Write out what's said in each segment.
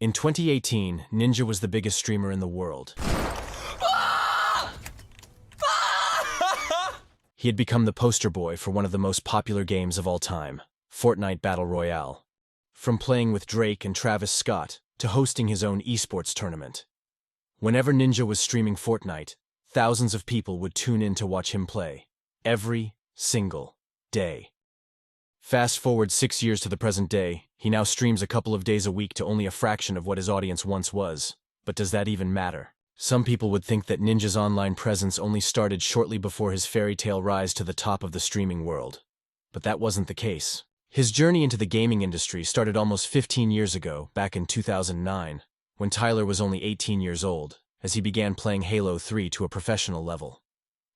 In 2018, Ninja was the biggest streamer in the world. He had become the poster boy for one of the most popular games of all time, Fortnite Battle Royale. From playing with Drake and Travis Scott to hosting his own esports tournament. Whenever Ninja was streaming Fortnite, thousands of people would tune in to watch him play. Every single day. Fast forward 6 years to the present day, he now streams a couple of days a week to only a fraction of what his audience once was. But does that even matter? Some people would think that Ninja's online presence only started shortly before his fairy tale rise to the top of the streaming world. But that wasn't the case. His journey into the gaming industry started almost 15 years ago, back in 2009, when Tyler was only 18 years old, as he began playing Halo 3 to a professional level.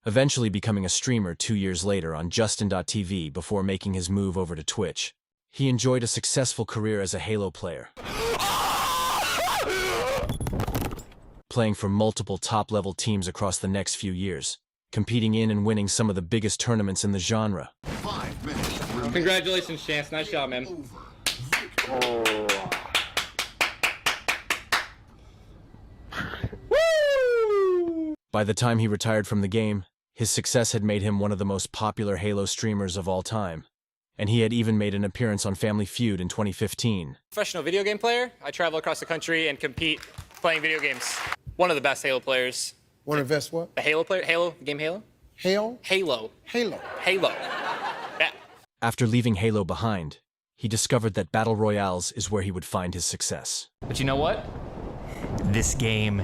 Eventually becoming a streamer 2 years later on Justin.tv before making his move over to Twitch. He enjoyed a successful career as a Halo player, playing for multiple top-level teams across the next few years, competing in and winning some of the biggest tournaments in the genre. Congratulations, Chance. Nice job, man. By the time he retired from the game, his success had made him one of the most popular Halo streamers of all time, and he had even made an appearance on Family Feud in 2015. Professional video game player. I travel across the country and compete playing video games. One of the best Halo players. One of the best what? The Halo player? Halo? The game Halo? Halo? Halo. Halo. Halo. Yeah. After leaving Halo behind, he discovered that Battle Royales is where he would find his success. But you know what? This game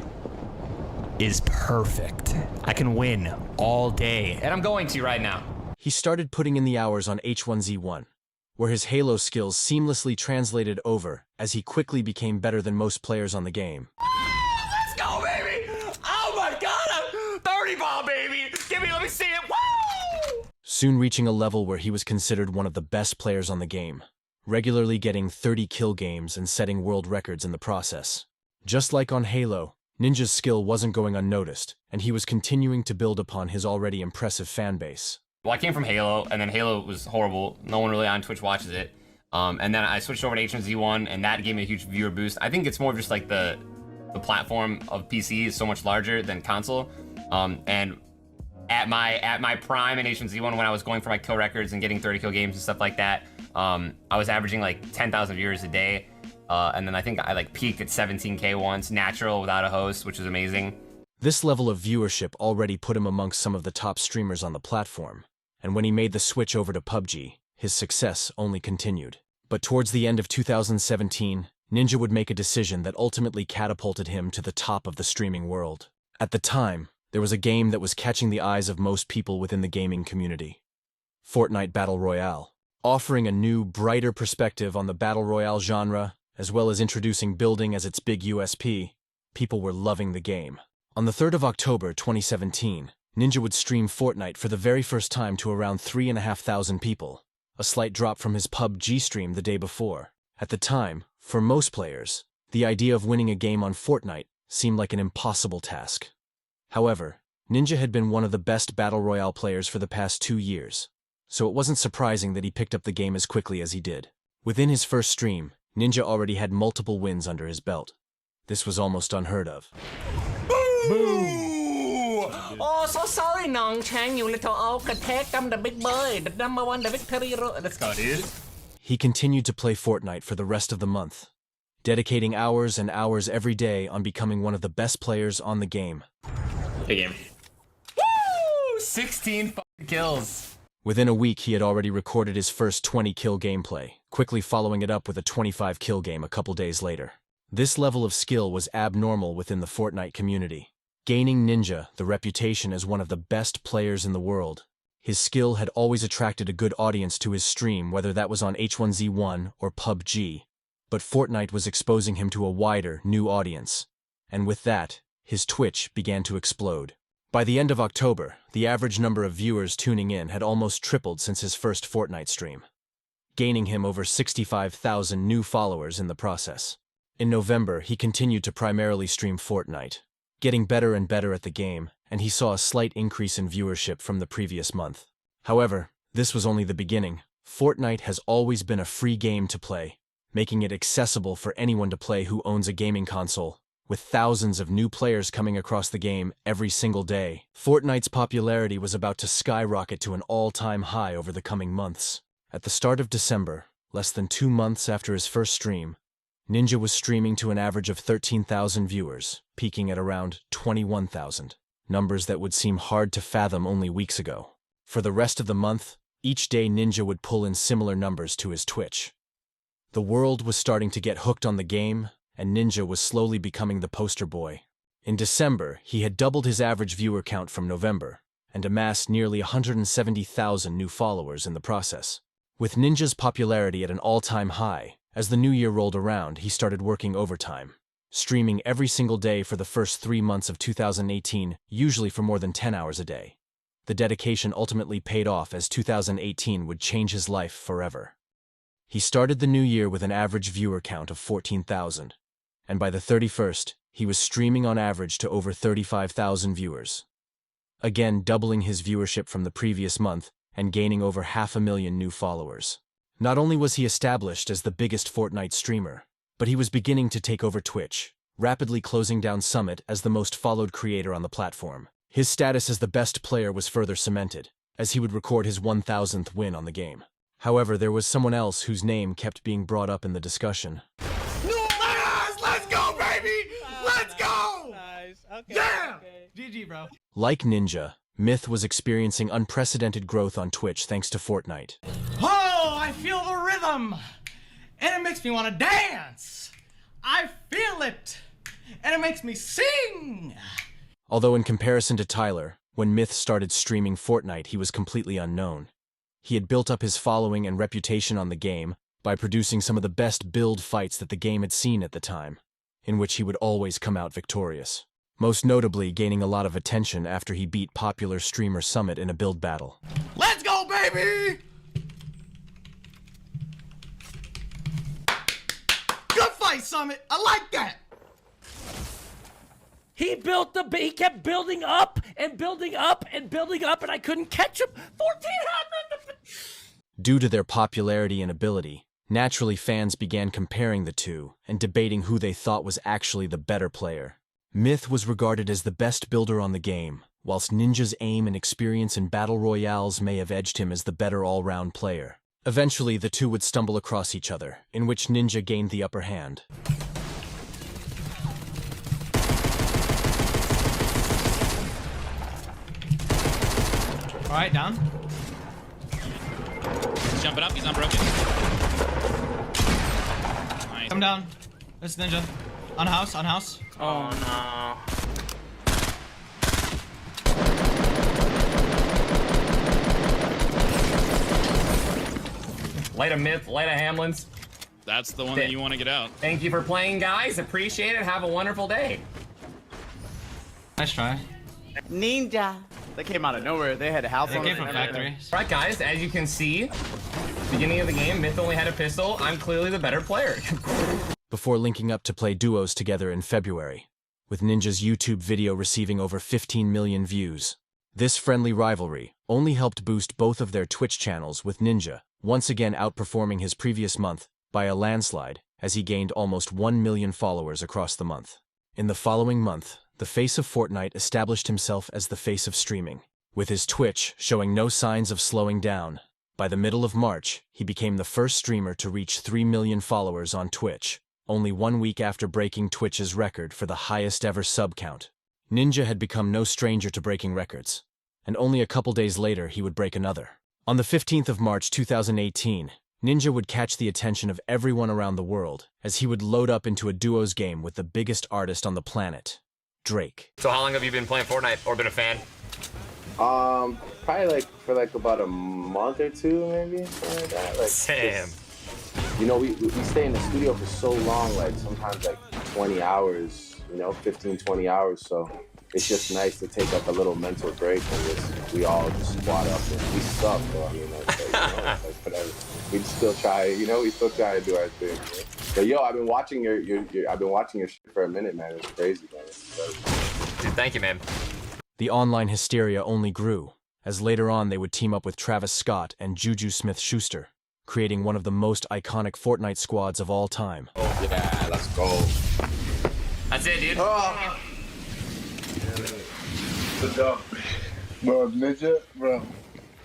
is perfect. I can win all day, and I'm going to right now. He started putting in the hours on H1Z1, where his Halo skills seamlessly translated over as he quickly became better than most players on the game. Let's go, baby! Oh my god! 30 ball, baby! Let me see it! Woo! Soon reaching a level where he was considered one of the best players on the game, regularly getting 30 kill games and setting world records in the process. Just like on Halo, Ninja's skill wasn't going unnoticed, and he was continuing to build upon his already impressive fanbase. Well, I came from Halo, and then Halo was horrible. No one really on Twitch watches it. And then I switched over to H1Z1, and that gave me a huge viewer boost. I think it's more of just like the platform of PC is so much larger than console. And at my prime in H1Z1, when I was going for my kill records and getting 30 kill games and stuff like that, I was averaging like 10,000 viewers a day. And then I think I like peaked at 17K once, natural without a host, which was amazing. This level of viewership already put him amongst some of the top streamers on the platform, and when he made the switch over to PUBG, his success only continued. But towards the end of 2017, Ninja would make a decision that ultimately catapulted him to the top of the streaming world. At the time, there was a game that was catching the eyes of most people within the gaming community. Fortnite Battle Royale, offering a new, brighter perspective on the Battle Royale genre, as well as introducing building as its big USP, people were loving the game. On the 3rd of October 2017, Ninja would stream Fortnite for the very first time to around 3,500 people, a slight drop from his PUBG stream the day before. At the time, for most players, the idea of winning a game on Fortnite seemed like an impossible task. However, Ninja had been one of the best Battle Royale players for the past 2 years, so it wasn't surprising that he picked up the game as quickly as he did. Within his first stream, Ninja already had multiple wins under his belt. This was almost unheard of. Boo! Oh, so sorry, Nong Chang, you little old attack. I'm the big boy, the number one, the victory. Let's go, dude. He continued to play Fortnite for the rest of the month, dedicating hours and hours every day on becoming one of the best players on the game. Good game. Woo! 16 kills. Within a week, he had already recorded his first 20-kill gameplay, quickly following it up with a 25-kill game a couple days later. This level of skill was abnormal within the Fortnite community, gaining Ninja the reputation as one of the best players in the world. His skill had always attracted a good audience to his stream, whether that was on H1Z1 or PUBG, but Fortnite was exposing him to a wider, new audience, and with that, his Twitch began to explode. By the end of October, the average number of viewers tuning in had almost tripled since his first Fortnite stream, gaining him over 65,000 new followers in the process. In November, he continued to primarily stream Fortnite, getting better and better at the game, and he saw a slight increase in viewership from the previous month. However, this was only the beginning. Fortnite has always been a free game to play. making it accessible for anyone to play who owns a gaming console. With thousands of new players coming across the game every single day, Fortnite's popularity was about to skyrocket to an all-time high over the coming months. At the start of December, less than 2 months after his first stream, Ninja was streaming to an average of 13,000 viewers, peaking at around 21,000, numbers that would seem hard to fathom only weeks ago. For the rest of the month, each day Ninja would pull in similar numbers to his Twitch. The world was starting to get hooked on the game, and Ninja was slowly becoming the poster boy. In December, he had doubled his average viewer count from November, and amassed nearly 170,000 new followers in the process. With Ninja's popularity at an all-time high, as the new year rolled around, he started working overtime, streaming every single day for the first 3 months of 2018, usually for more than 10 hours a day. The dedication ultimately paid off, as 2018 would change his life forever. He started the new year with an average viewer count of 14,000, and by the 31st, he was streaming on average to over 35,000 viewers. Again, doubling his viewership from the previous month and gaining over 500,000 new followers. Not only was he established as the biggest Fortnite streamer, but he was beginning to take over Twitch, rapidly closing down Summit as the most followed creator on the platform. His status as the best player was further cemented, as he would record his 1,000th win on the game. However, there was someone else whose name kept being brought up in the discussion. Let's go, baby! Let's go! Nice. Okay. Yeah! Okay. GG, bro. Like Ninja, Myth was experiencing unprecedented growth on Twitch thanks to Fortnite. Oh, I feel the rhythm, and it makes me want to dance. I feel it, and it makes me sing. Although in comparison to Tyler, when Myth started streaming Fortnite, he was completely unknown. He had built up his following and reputation on the game by producing some of the best build fights that the game had seen at the time, in which he would always come out victorious. Most notably gaining a lot of attention after he beat popular streamer Summit in a build battle. Let's go, baby! Good fight, Summit. I like that. He kept building up and building up and building up, and I couldn't catch him. 1,400! Due to their popularity and ability, naturally fans began comparing the two and debating who they thought was actually the better player. Myth was regarded as the best builder on the game, whilst Ninja's aim and experience in battle royales may have edged him as the better all-round player. Eventually, the two would stumble across each other, in which Ninja gained the upper hand. All right, down. He's jumping up, he's unbroken. Nice. Come down. This is Ninja. On house, on house. Oh no. Light a Myth, light a Hamlin's. That's the one that you want to get out. Thank you for playing, guys. Appreciate it. Have a wonderful day. Nice try. Ninja. They came out of nowhere. They had a house They on came it from and everything. factory. All right, guys, as you can see, beginning of the game, Myth only had a pistol. I'm clearly the better player. Before linking up to play duos together in February, with Ninja's YouTube video receiving over 15 million views. This friendly rivalry only helped boost both of their Twitch channels, with Ninja once again outperforming his previous month by a landslide, as he gained almost 1 million followers across the month. In the following month, the face of Fortnite established himself as the face of streaming, with his Twitch showing no signs of slowing down. By the middle of March, he became the first streamer to reach 3 million followers on Twitch, only 1 week after breaking Twitch's record for the highest ever sub count. Ninja had become no stranger to breaking records, and only a couple days later he would break another. On the 15th of March 2018, Ninja would catch the attention of everyone around the world as he would load up into a duos game with the biggest artist on the planet, Drake. So how long have you been playing Fortnite or been a fan? Probably for about a month or two, maybe something like that. Like, Sam. you know, we stay in the studio for so long, like sometimes like 20 hours, 15, 20 hours. So it's just nice to take like a little mental break and we all just squat up and we suck, though. I mean, like whatever. We still try, we still try to do our thing. But yo, I've been watching your shit for a minute, man. It's crazy, man. Dude, thank you, man. The online hysteria only grew, as later on they would team up with Travis Scott and Juju Smith-Schuster. creating one of the most iconic Fortnite squads of all time. Oh yeah, let's go. That's it, dude. Good job. Bro, Ninja, bro.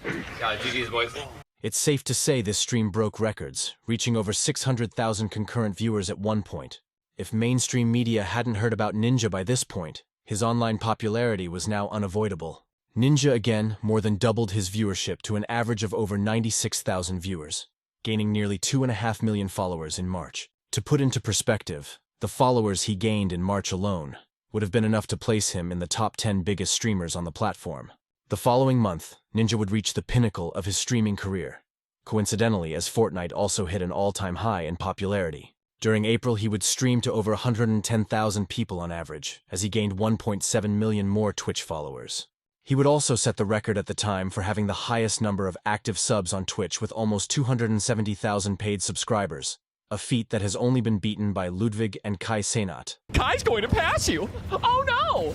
Yeah, GG's, boys. It's safe to say this stream broke records, reaching over 600,000 concurrent viewers at one point. If mainstream media hadn't heard about Ninja by this point, his online popularity was now unavoidable. Ninja again more than doubled his viewership to an average of over 96,000 viewers, gaining nearly 2.5 million followers in March. To put into perspective, the followers he gained in March alone would have been enough to place him in the top 10 biggest streamers on the platform. The following month, Ninja would reach the pinnacle of his streaming career, coincidentally as Fortnite also hit an all-time high in popularity. During April, he would stream to over 110,000 people on average, as he gained 1.7 million more Twitch followers. He would also set the record at the time for having the highest number of active subs on Twitch with almost 270,000 paid subscribers, a feat that has only been beaten by Ludwig and Kai Cenat. Kai's going to pass you. Oh no!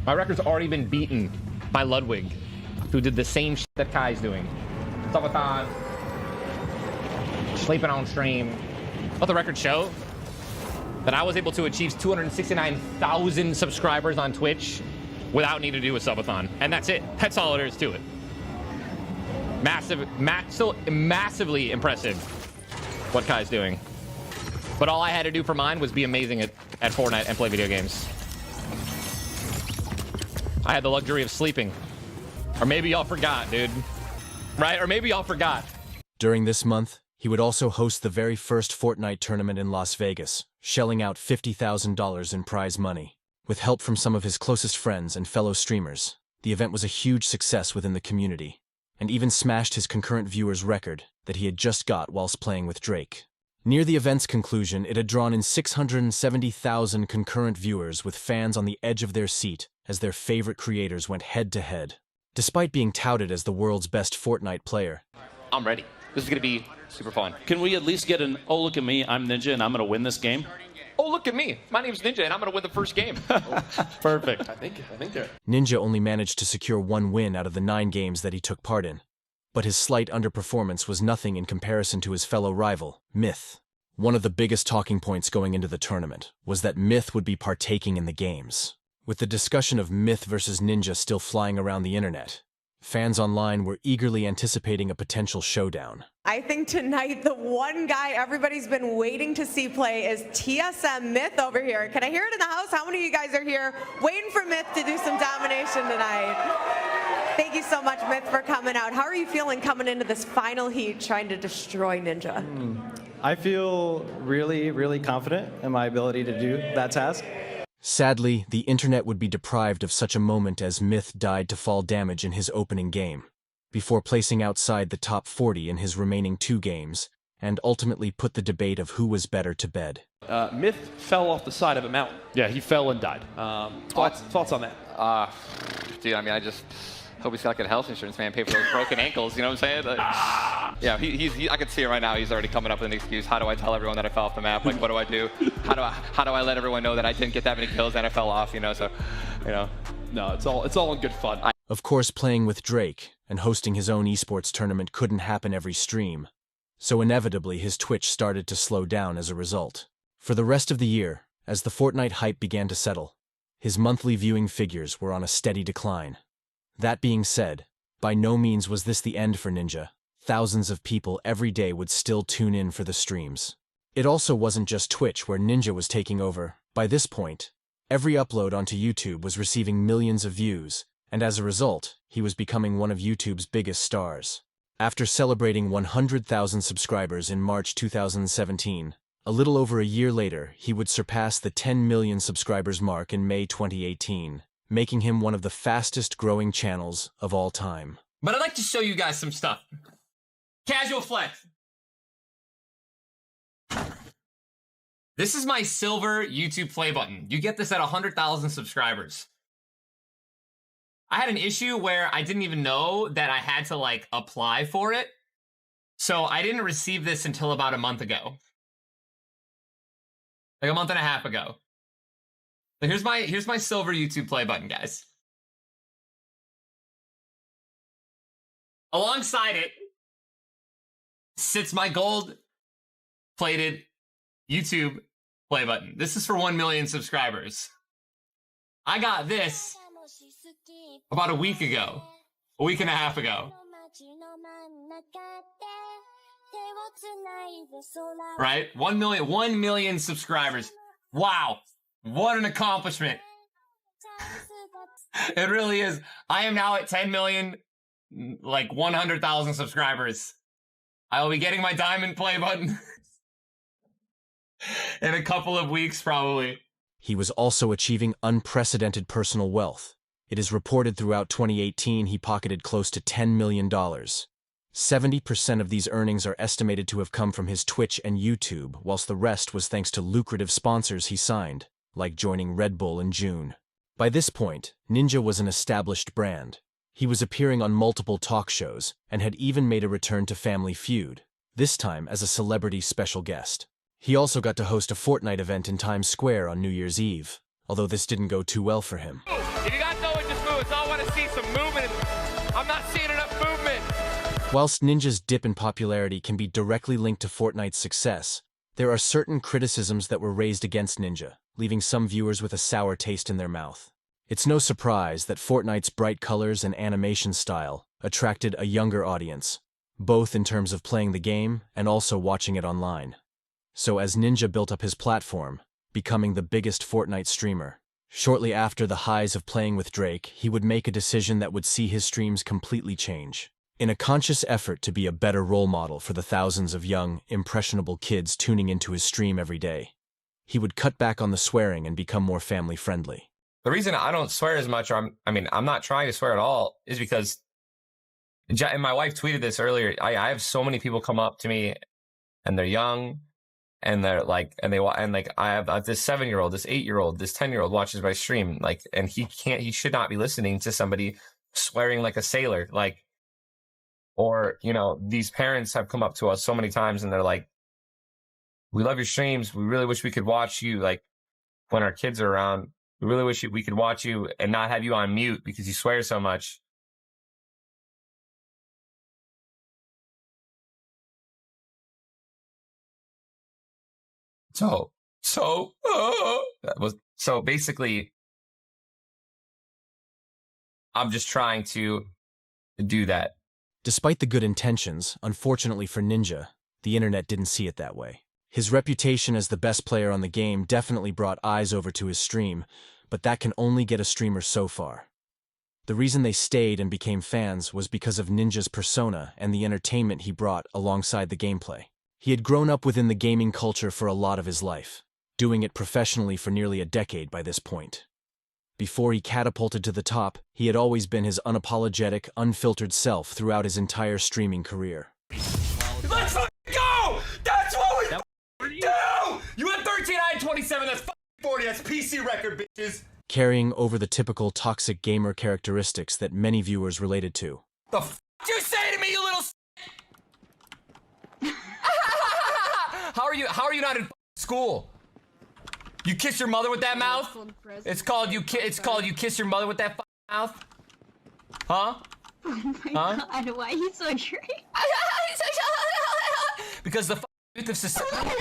My record's already been beaten by Ludwig, who did the same shit that Kai's doing. Subathon, sleeping on stream. Let the record show that I was able to achieve 269,000 subscribers on Twitch without needing to do a subathon. And that's it. That's all there is to it. Still massively impressive what Kai's doing. But all I had to do for mine was be amazing at Fortnite and play video games. I had the luxury of sleeping. Or maybe y'all forgot, dude. Right? Or maybe y'all forgot. During this month, he would also host the very first Fortnite tournament in Las Vegas, shelling out $50,000 in prize money. With help from some of his closest friends and fellow streamers, the event was a huge success within the community, and even smashed his concurrent viewers record that he had just got whilst playing with Drake. Near the event's conclusion, it had drawn in 670,000 concurrent viewers with fans on the edge of their seat as their favorite creators went head-to-head. Despite being touted as the world's best Fortnite player, I'm ready. This is gonna be super fun. Can we at least get an, oh, look at me, I'm Ninja, and I'm going to win this game? Oh, look at me. My name's Ninja, and I'm gonna win the first game. Perfect. I think they're... Ninja only managed to secure one win out of the 9 games that he took part in. But his slight underperformance was nothing in comparison to his fellow rival, Myth. One of the biggest talking points going into the tournament was that Myth would be partaking in the games. With the discussion of Myth versus Ninja still flying around the internet, fans online were eagerly anticipating a potential showdown. I think tonight the one guy everybody's been waiting to see play is TSM Myth over here. Can I hear it in the house? How many of you guys are here waiting for Myth to do some domination tonight? Thank you so much, Myth, for coming out. How are you feeling coming into this final heat trying to destroy Ninja? I feel really, really confident in my ability to do that task. Sadly, the internet would be deprived of such a moment as Myth died to fall damage in his opening game, before placing outside the top 40 in his remaining 2 games, and ultimately put the debate of who was better to bed. Myth fell off the side of a mountain. Yeah, he fell and died. Thoughts on that? Dude, I mean, I just hope he's got good health insurance, man. Pay for those broken ankles, you know what I'm saying? Like, yeah, I can see it right now. He's already coming up with an excuse. How do I tell everyone that I fell off the map? Like, what do I do? How do I let everyone know that I didn't get that many kills and I fell off, you know? So, you know. No, it's all in good fun. Of course, playing with Drake and hosting his own esports tournament couldn't happen every stream, so inevitably his Twitch started to slow down as a result. For the rest of the year, as the Fortnite hype began to settle, his monthly viewing figures were on a steady decline. That being said, by no means was this the end for Ninja. Thousands of people every day would still tune in for the streams. It also wasn't just Twitch where Ninja was taking over. By this point, every upload onto YouTube was receiving millions of views, and as a result, he was becoming one of YouTube's biggest stars. After celebrating 100,000 subscribers in March 2017, a little over a year later, he would surpass the 10 million subscribers mark in May 2018, making him one of the fastest growing channels of all time. But I'd like to show you guys some stuff. Casual flex. This is my silver YouTube play button. You get this at 100,000 subscribers. I had an issue where I didn't even know that I had to like apply for it. So I didn't receive this until about a month ago. Like a month and a half ago. So here's my silver YouTube play button, guys. Alongside it sits my gold-plated YouTube play button. This is for 1 million subscribers. I got this about a week ago, a week and a half ago. Right? 1 million subscribers. Wow. What an accomplishment. It really is. I am now at 10 million, like 100,000 subscribers. I will be getting my diamond play button in a couple of weeks, probably. He was also achieving unprecedented personal wealth. It is reported throughout 2018 he pocketed close to $10 million. 70% of these earnings are estimated to have come from his Twitch and YouTube, whilst the rest was thanks to lucrative sponsors he signed, like joining Red Bull in June. By this point, Ninja was an established brand. He was appearing on multiple talk shows and had even made a return to Family Feud, this time as a celebrity special guest. He also got to host a Fortnite event in Times Square on New Year's Eve, although this didn't go too well for him. If you guys know it, just move. So I want to see some movement. I'm not seeing enough movement. Whilst Ninja's dip in popularity can be directly linked to Fortnite's success, there are certain criticisms that were raised against Ninja, leaving some viewers with a sour taste in their mouth. It's no surprise that Fortnite's bright colors and animation style attracted a younger audience, both in terms of playing the game and also watching it online. So as Ninja built up his platform, becoming the biggest Fortnite streamer, shortly after the highs of playing with Drake, he would make a decision that would see his streams completely change. In a conscious effort to be a better role model for the thousands of young, impressionable kids tuning into his stream every day, he would cut back on the swearing and become more family-friendly. The reason I don't swear as much, or I'm not trying to swear at all, is because, and my wife tweeted this earlier, I have so many people come up to me, and they're young, and they're like, I have this 7-year-old, this 8-year-old, this 10-year-old watches my stream, like, and he should not be listening to somebody swearing like a sailor, like, or, you know, these parents have come up to us so many times and they're like, we love your streams. We really wish we could watch you, like, when our kids are around. We really wish we could watch you and not have you on mute because you swear so much. So basically, I'm just trying to do that. Despite the good intentions, unfortunately for Ninja, the internet didn't see it that way. His reputation as the best player on the game definitely brought eyes over to his stream, but that can only get a streamer so far. The reason they stayed and became fans was because of Ninja's persona and the entertainment he brought alongside the gameplay. He had grown up within the gaming culture for a lot of his life, doing it professionally for nearly a decade by this point. Before he catapulted to the top, he had always been his unapologetic, unfiltered self throughout his entire streaming career. Let's go! That's what we do! You had 13, I had 27, that's 40, that's PC record, bitches! Carrying over the typical toxic gamer characteristics that many viewers related to. The f*** you say to me, you little How are you not in school? You kiss your mother with that mouth? It's called you kiss your mother with that mouth? Huh? Oh my god, why are you so angry? Because the youth of society.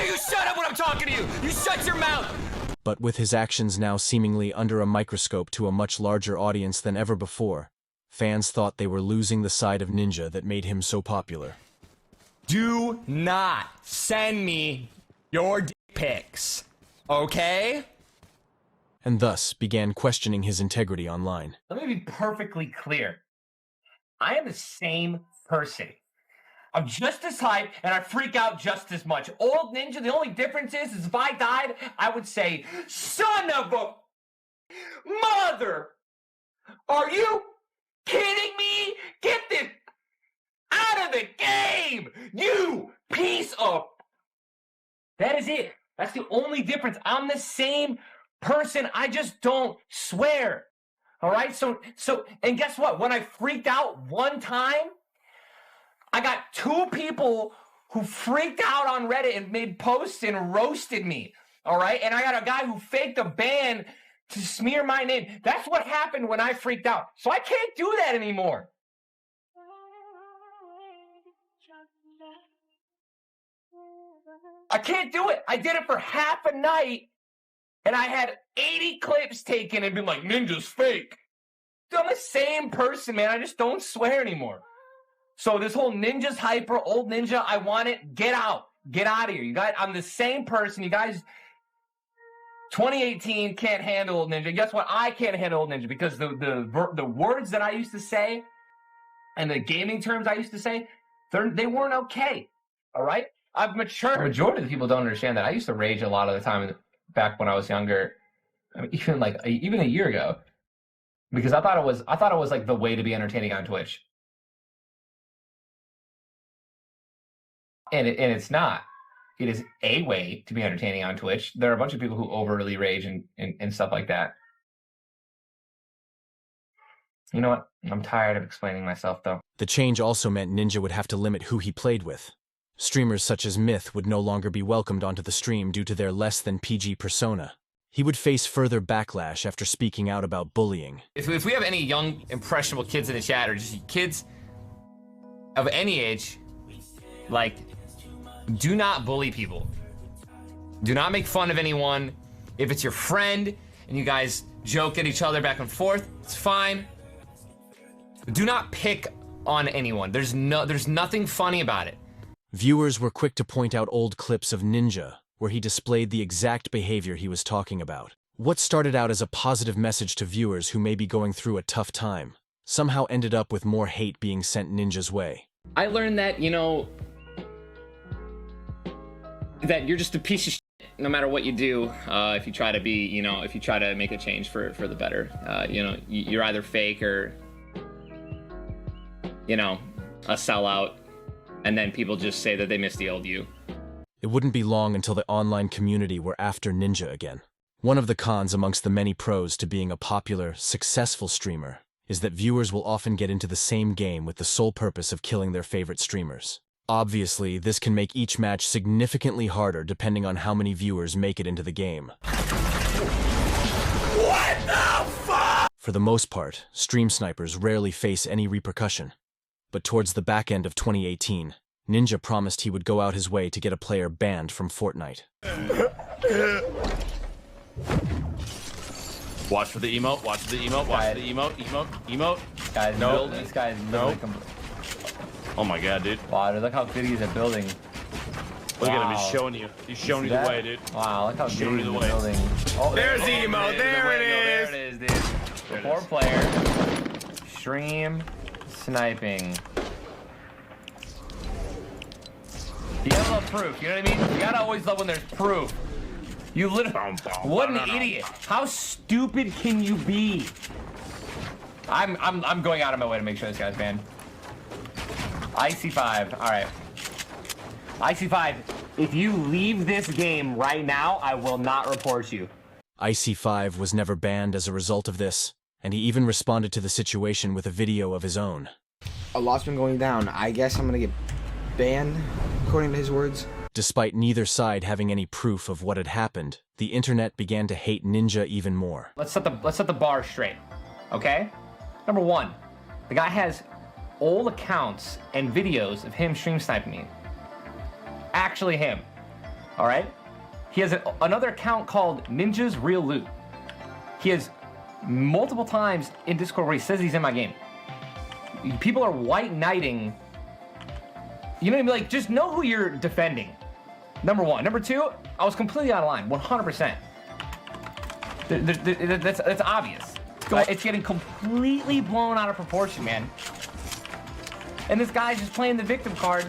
You shut up when I'm talking to you! You shut your mouth! But with his actions now seemingly under a microscope to a much larger audience than ever before, fans thought they were losing the side of Ninja that made him so popular. Do not send me your dick pics, okay? And thus began questioning his integrity online. Let me be perfectly clear. I am the same person. I'm just as hyped and I freak out just as much. Old Ninja, the only difference is if I died, I would say, son of a mother! Are you kidding me? Get this out of the game! You piece of... That is it. That's the only difference. I'm the same person. I just don't swear. All right? So, and guess what? When I freaked out one time, I got 2 people who freaked out on Reddit and made posts and roasted me. All right? And I got a guy who faked a ban to smear my name. That's what happened when I freaked out. So I can't do that anymore. I can't do it. I did it for half a night, and I had 80 clips taken and been like, Ninja's fake. Dude, I'm the same person, man. I just don't swear anymore. So this whole Ninja's hyper, old Ninja, I want it. Get out. Get out of here. You guys, I'm the same person. You guys, 2018 can't handle old Ninja. Guess what? I can't handle old Ninja because the words that I used to say and the gaming terms I used to say, they weren't okay. All right? I've matured. Majority of the people don't understand that. I used to rage a lot of the time back when I was younger, I mean, even a year ago, because I thought it was like the way to be entertaining on Twitch, and it's not. It is a way to be entertaining on Twitch. There are a bunch of people who overly rage and stuff like that. You know what? I'm tired of explaining myself, though. The change also meant Ninja would have to limit who he played with. Streamers such as Myth would no longer be welcomed onto the stream due to their less than PG persona. He would face further backlash after speaking out about bullying. If we have any young, impressionable kids in the chat, or just kids of any age, like, do not bully people. Do not make fun of anyone. If it's your friend and you guys joke at each other back and forth, it's fine. Do not pick on anyone. There's nothing funny about it. Viewers were quick to point out old clips of Ninja, where he displayed the exact behavior he was talking about. What started out as a positive message to viewers who may be going through a tough time, somehow ended up with more hate being sent Ninja's way. I learned that, you know, that you're just a piece of shit no matter what you do. If you try to be, you know, if you try to make a change for the better, you know, you're either fake or, you know, a sellout. And then people just say that they miss the old you. It wouldn't be long until the online community were after Ninja again. One of the cons amongst the many pros to being a popular, successful streamer is that viewers will often get into the same game with the sole purpose of killing their favorite streamers. Obviously, this can make each match significantly harder depending on how many viewers make it into the game. What the fuck? For the most part, stream snipers rarely face any repercussion. But towards the back end of 2018, Ninja promised he would go out his way to get a player banned from Fortnite. Watch for the emote, watch for the emote, watch for the emote. Guys, no, this guy's no. Oh my god, dude. Wow, dude, look how good he's at building. Look at him, he's showing you. He's showing you the way, dude. Wow, look how good showing he's you the way. building. Oh, There's the emote, there it is. There it is, dude. 4-player, stream, sniping. You gotta love proof, you know what I mean? You gotta always love when there's proof. You literally, what an idiot. How stupid can you be? I'm going out of my way to make sure this guy's banned. IC5, all right. IC5, if you leave this game right now, I will not report you. IC5 was never banned as a result of this, and he even responded to the situation with a video of his own. A lot's been going down. I guess I'm gonna get banned, according to his words. Despite neither side having any proof of what had happened, the internet began to hate Ninja even more. Let's set the bar straight, okay? Number one, the guy has old accounts and videos of him stream sniping me. Actually him, all right? He has another account called Ninja's Real Loot. He has multiple times in Discord where he says he's in my game. People are white knighting. You know what I mean? Like, just know who you're defending. Number one. Number two, I was completely out of line, 100%. That's obvious. It's getting completely blown out of proportion, man. And this guy's just playing the victim card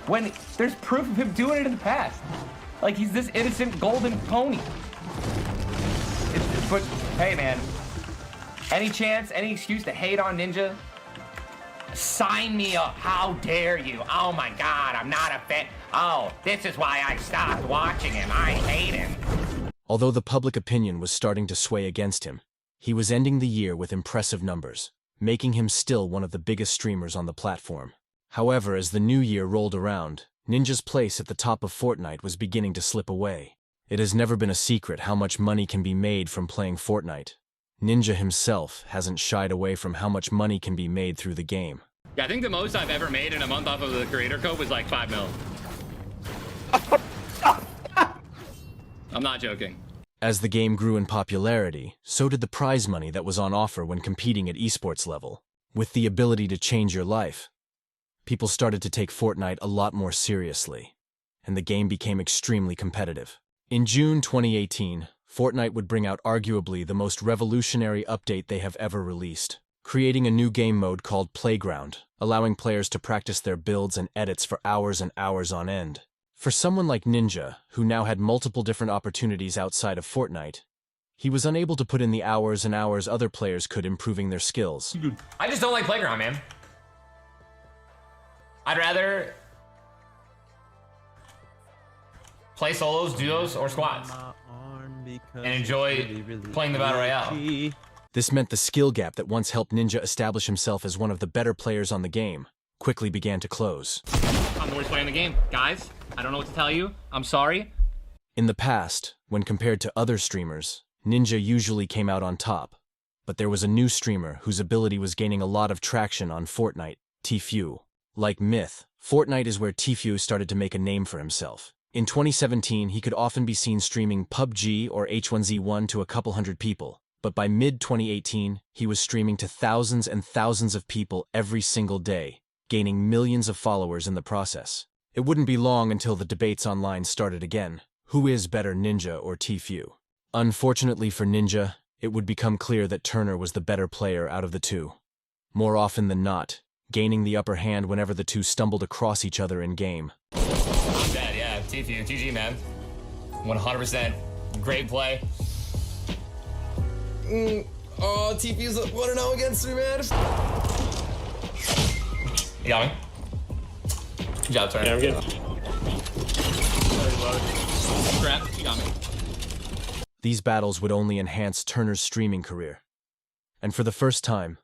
when there's proof of him doing it in the past. Like, he's this innocent golden pony. But, hey, man, any chance, any excuse to hate on Ninja? Sign me up. How dare you? Oh my god, I'm not a fan. Oh, this is why I stopped watching him. I hate him. Although the public opinion was starting to sway against him, he was ending the year with impressive numbers, making him still one of the biggest streamers on the platform. However, as the new year rolled around, Ninja's place at the top of Fortnite was beginning to slip away. It has never been a secret how much money can be made from playing Fortnite. Ninja himself hasn't shied away from how much money can be made through the game. Yeah, I think the most I've ever made in a month off of the creator code was like 5 mil. I'm not joking. As the game grew in popularity, so did the prize money that was on offer when competing at esports level. With the ability to change your life, people started to take Fortnite a lot more seriously, and the game became extremely competitive. In June 2018, Fortnite would bring out arguably the most revolutionary update they have ever released, creating a new game mode called Playground, allowing players to practice their builds and edits for hours and hours on end. For someone like Ninja, who now had multiple different opportunities outside of Fortnite, he was unable to put in the hours and hours other players could improving their skills. I just don't like Playground, man. I'd rather play solos, duos, or squads, and enjoy playing the Battle Royale. This meant the skill gap that once helped Ninja establish himself as one of the better players on the game quickly began to close. I'm the worst player in the game. Guys, I don't know what to tell you. I'm sorry. In the past, when compared to other streamers, Ninja usually came out on top. But there was a new streamer whose ability was gaining a lot of traction on Fortnite, Tfue. Like Myth, Fortnite is where Tfue started to make a name for himself. In 2017, he could often be seen streaming PUBG or H1Z1 to a couple hundred people. But by mid-2018, he was streaming to thousands and thousands of people every single day, gaining millions of followers in the process. It wouldn't be long until the debates online started again. Who is better, Ninja or Tfue? Unfortunately for Ninja, it would become clear that Turner was the better player out of the two. More often than not, gaining the upper hand whenever the two stumbled across each other in game. I'm dead, yeah. Tfue, GG, man. 100%. Great play. Oh, Tfue's 1-0 against me, man. You got me? Good job, Turner. Yeah, I'm good. Crap, you got me. These battles would only enhance Turner's streaming career. And for the first time,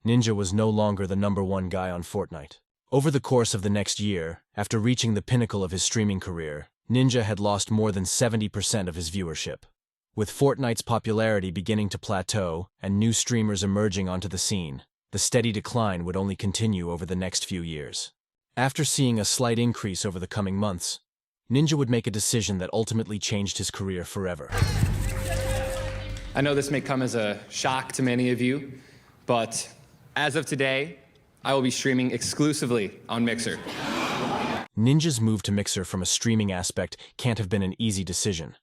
Ninja was no longer the #1 guy on Fortnite. Over the course of the next year, after reaching the pinnacle of his streaming career, Ninja had lost more than 70% of his viewership. With Fortnite's popularity beginning to plateau and new streamers emerging onto the scene, the steady decline would only continue over the next few years. After seeing a slight increase over the coming months, Ninja would make a decision that ultimately changed his career forever. I know this may come as a shock to many of you, but as of today, I will be streaming exclusively on Mixer. Ninja's move to Mixer from a streaming aspect can't have been an easy decision.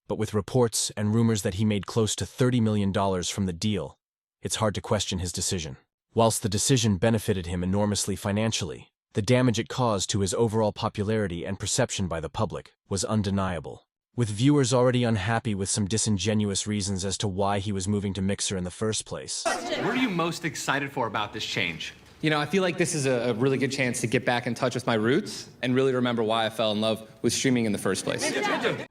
But with reports and rumors that he made close to $30 million from the deal, it's hard to question his decision. Whilst the decision benefited him enormously financially, the damage it caused to his overall popularity and perception by the public was undeniable. With viewers already unhappy with some disingenuous reasons as to why he was moving to Mixer in the first place. What are you most excited for about this change? You know, I feel like this is a really good chance to get back in touch with my roots and really remember why I fell in love with streaming in the first place.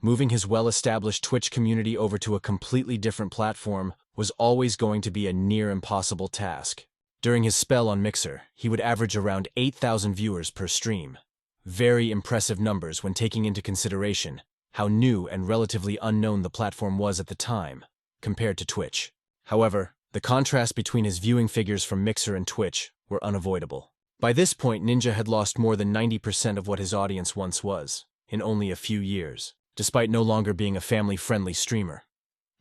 Moving his well-established Twitch community over to a completely different platform was always going to be a near impossible task. During his spell on Mixer, he would average around 8,000 viewers per stream. Very impressive numbers when taking into consideration how new and relatively unknown the platform was at the time, compared to Twitch. However, the contrast between his viewing figures from Mixer and Twitch were unavoidable. By this point, Ninja had lost more than 90% of what his audience once was, in only a few years, despite no longer being a family-friendly streamer.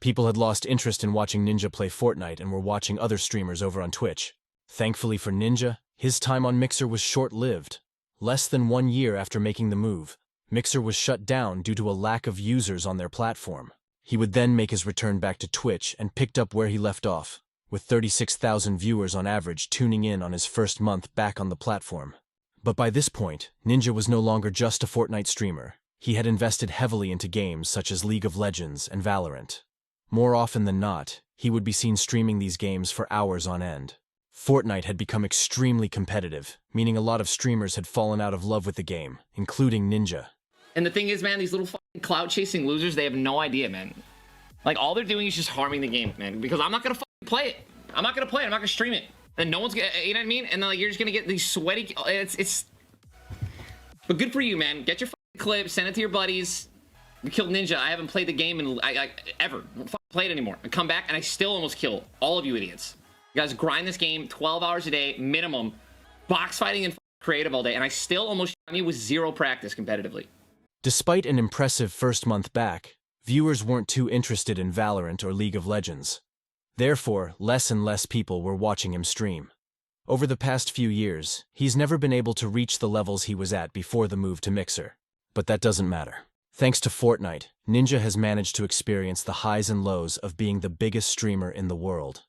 People had lost interest in watching Ninja play Fortnite and were watching other streamers over on Twitch. Thankfully for Ninja, his time on Mixer was short-lived. Less than 1 year after making the move, Mixer was shut down due to a lack of users on their platform. He would then make his return back to Twitch and picked up where he left off, with 36,000 viewers on average tuning in on his first month back on the platform. But by this point, Ninja was no longer just a Fortnite streamer. He had invested heavily into games such as League of Legends and Valorant. More often than not, he would be seen streaming these games for hours on end. Fortnite had become extremely competitive, meaning a lot of streamers had fallen out of love with the game, including Ninja. And the thing is, man, these little fucking cloud-chasing losers, they have no idea, man. Like, all they're doing is just harming the game, man, because I'm not gonna play it. I'm not gonna play it. I'm not gonna stream it. And no one's gonna, you know what I mean? And then like, you're just gonna get these sweaty. But good for you, man. Get your fucking clip, send it to your buddies. We killed Ninja. I haven't played the game in ever. I don't play it anymore. I come back and I still almost kill all of you idiots. You guys grind this game 12 hours a day minimum, box fighting and creative all day, and I still almost you with 0 practice competitively. Despite an impressive first month back, viewers weren't too interested in Valorant or League of Legends. Therefore, less and less people were watching him stream. Over the past few years, he's never been able to reach the levels he was at before the move to Mixer. But that doesn't matter. Thanks to Fortnite, Ninja has managed to experience the highs and lows of being the biggest streamer in the world.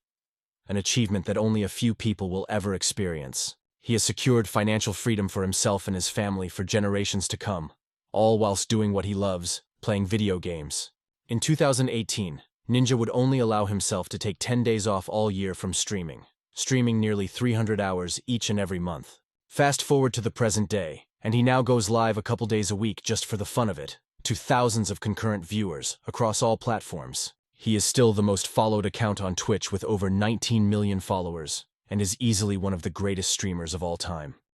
An achievement that only a few people will ever experience. He has secured financial freedom for himself and his family for generations to come, all whilst doing what he loves, playing video games. In 2018, Ninja would only allow himself to take 10 days off all year from streaming nearly 300 hours each and every month. Fast forward to the present day, and he now goes live a couple days a week just for the fun of it, to thousands of concurrent viewers across all platforms. He is still the most followed account on Twitch with over 19 million followers, and is easily one of the greatest streamers of all time.